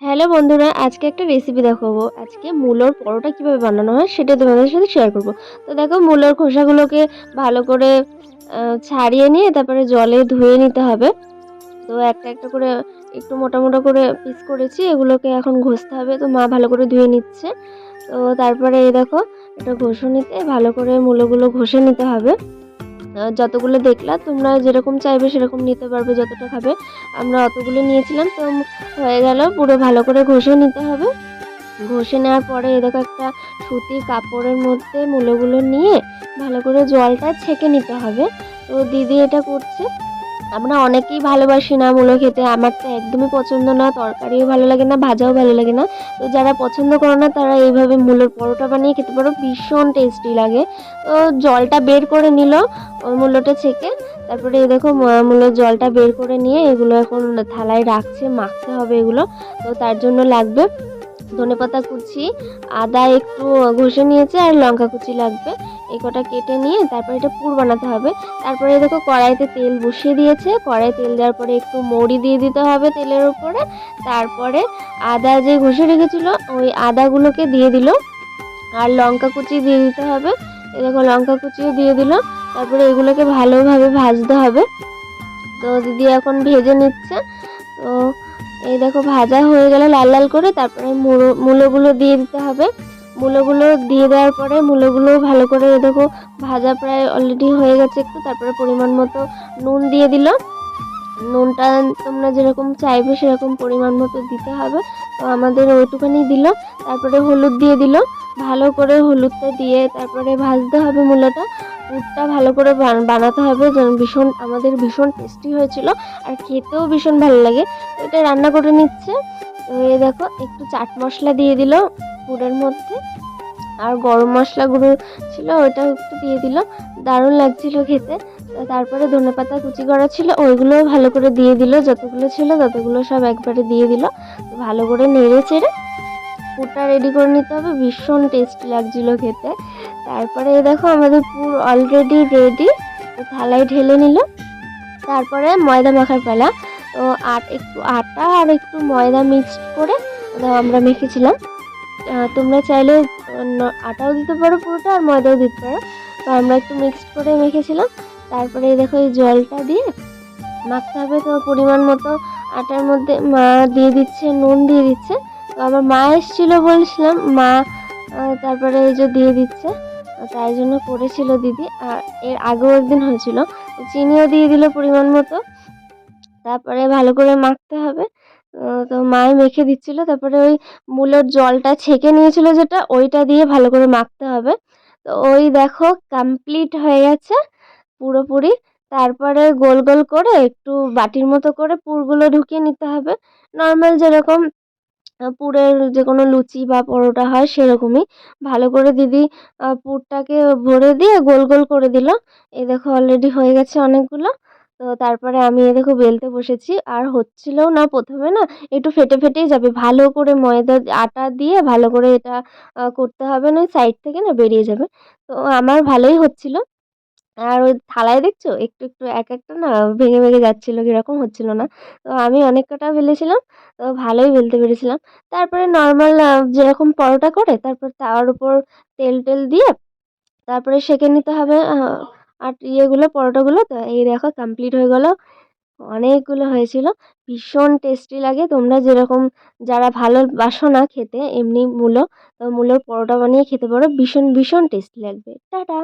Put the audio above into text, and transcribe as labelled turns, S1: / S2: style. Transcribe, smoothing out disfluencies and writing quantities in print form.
S1: Hello বন্ধুরা, আজকে একটা রেসিপি দেখাবো। আজকে মূলোর পরোটা কিভাবে বানানো হয় সেটা তোমাদের সাথে শেয়ার করব। তো দেখো, মূলোর খোসাগুলোকে ভালো করে ছাড়িয়ে নিয়ে তারপরে জলে ধুয়ে নিতে হবে। তো একটা একটা করে একটু মোটা মোটা করে পিস করেছি, এগুলোকে এখন ঘষতে হবে। তো মা ভালো করে ধুয়ে নিচ্ছে। তো তারপরে এই দেখো, এটা ঘষুনিতে ভালো করে মূলোগুলো ঘষে নিতে হবে। যতগুলো দেখলা তোমরা যেরকম চাইবে সেরকম নিতে পারবে, যতটা খাবে। আমরা অতগুলো নিয়েছিলাম। তো হয়ে গেল, পুরো ভালো করে ঘষে নিতে হবে। ঘষে নেওয়ার পরে এ দেখো, একটা সুতির কাপড়ের মধ্যে মূলোগুলো নিয়ে ভালো করে জলটা ছেঁকে নিতে হবে। তো দিদি এটা করছে। আমরা অনেকেই ভালোবাসি না মূলো খেতে। আমার তো একদমই পছন্দ না, তরকারিও ভালো লাগে না, ভাজাও ভালো লাগে না। তো যারা পছন্দ করো না তারা এইভাবে মূলোর পরোটা বানিয়ে খেতে পারো, ভীষণ টেস্টি লাগে। তো জলটা বের করে নিল ওই মূলোটা ছেঁকে। তারপরে এই দেখো, মূলোর জলটা বের করে নিয়ে এগুলো এখন থালায় রাখছে, মাখতে হবে এগুলো। তো তার জন্য লাগবে ধনেপাতা কুচি, আদা একটু ঘষে নিয়েছে, আর লঙ্কা কুচি লাগবে। এই কটা কেটে নিয়ে তারপরে এটা পুর বানাতে হবে। তারপরে দেখো, কড়াইতে তেল বসিয়ে দিয়েছে। কড়াই তেল দেওয়ার পরে একটু মৌরি দিয়ে দিতে হবে তেলের উপরে। তারপরে আদা যে ঘষে রেখেছিল ওই আদাগুলোকে দিয়ে দিল, আর লঙ্কা কুচি দিয়ে দিতে হবে। এই দেখো, লঙ্কা কুচিও দিয়ে দিল। তারপরে এগুলোকে ভালোভাবে ভাজতে হবে। তো দিদি এখন ভেজে নিচ্ছে। তো এই দেখো, ভাজা হয়ে গেলে লাল লাল করে তারপরে মূলোগুলো দিয়ে দিতে হবে। মূলোগুলো দিয়ে দেওয়ার পরে মূলোগুলো ভালো করে দেখো ভাজা প্রায় অলরেডি হয়ে গেছে একটু। তারপরে পরিমাণ মতো নুন দিয়ে দিল। নুনটা তোমরা যেরকম চাইবে সেরকম পরিমাণ মতো দিতে হবে। তো আমাদের ওইটুখানি দিল। তারপরে হলুদ দিয়ে দিল। ভালো করে হলুদটা দিয়ে তারপরে ভাজতে হবে মূলোটা। পুরটা ভালো করে বানাতে হবে, যেন আমাদের ভীষণ টেস্টি হয়েছিল, আর খেতেও ভীষণ ভালো লাগে। তো এটা রান্না করে নিচ্ছে। তো এই দেখো, একটু চাট মশলা দিয়ে দিল পুরের মধ্যে, আর গরম মশলা গুঁড়ো ছিল ওইটাও একটু দিয়ে দিল। দারুণ লাগছিল খেতে। তারপরে ধনেপাতা কুচি করা ছিল ওইগুলোও ভালো করে দিয়ে দিল, যতগুলো ছিল ততগুলো সব একবারে দিয়ে দিল। ভালো করে নেড়ে চেড়ে পুরটা রেডি করে নিতে হবে, ভীষণ টেস্টি লাগছিল খেতে। তারপরে দেখো, আমাদের পুর অলরেডি রেডি। থালায় ঢেলে নিল। তারপরে ময়দা মাখার পালা। তো একটু আটা আর একটু ময়দা মিক্সড করে আমরা মেখেছিলাম। তোমরা চাইলে আটাও দিতে পারো পুরোটা, আর ময়দাও দিতে পারো। তো আমরা একটু মিক্সড করে মেখেছিলাম। তারপরে দেখো, এই জলটা দিয়ে মাখতে হবে। তো পরিমাণ মতো আটার মধ্যে মা দিয়ে দিচ্ছে, নুন দিয়ে দিচ্ছে। তো আমার মা এসেছিলো বলছিলাম, মা তারপরে এই যে দিয়ে দিচ্ছে। তাই জন্য করেছিল দিদি, আর এর আগেও একদিন হয়েছিল। চিনিও দিয়ে দিল পরিমাণ মতো। তারপরে ভালো করে মাখতে হবে। তো মাই মেখে দিচ্ছিল। তারপরে ওই মূলোর জলটা ছেঁকে নিয়েছিল যেটা, ওইটা দিয়ে ভালো করে মাখতে হবে। তো ওই দেখো, কমপ্লিট হয়ে গেছে পুরোপুরি। তারপরে গোল গোল করে একটু বাটির মতো করে পুরগুলো ঢুকিয়ে নিতে হবে, নর্মাল যেরকম পুরের যে কোনো লুচি বা পরোটা হয় সেরকমই। ভালো করে দিদি পুরটাকে ভরে দিয়ে গোল গোল করে দিল। এই দেখো, অলরেডি হয়ে গেছে অনেকগুলো। তো তারপরে আমি এ দেখো বেলতে বসেছি, আর হচ্ছিলও না প্রথমে, না একটু ফেটে ফেটেই যাবে। ভালো করে ময়দা আটা দিয়ে ভালো করে এটা করতে হবে, না সাইড থেকে না বেরিয়ে যাবে। তো আমার ভালোই হচ্ছিল। আর ওই থালায় দেখছো একটু একটু এক একটা না ভেঙে ভেঙে যাচ্ছিল, কিরকম হচ্ছিল না। তো আমি অনেক কটা বেলেছিলাম। তো ভালোই বেলতে পেরেছিলাম। তারপরে নর্মাল যেরকম পরোটা করে তারপর তাওয়ার উপর তেল টেল দিয়ে তারপরে সেঁকে নিতে হবে। আর ইয়েগুলো পরোটাগুলো। তো এই দেখো, কমপ্লিট হয়ে গেল। অনেকগুলো হয়েছিল, ভীষণ টেস্টি লাগে। তোমরা যেরকম যারা ভালোবাসো না খেতে এমনি মূলো, তো মূলোর পরোটা বানিয়ে খেতে পারো, ভীষণ ভীষণ টেস্টি লাগবে। টাটা।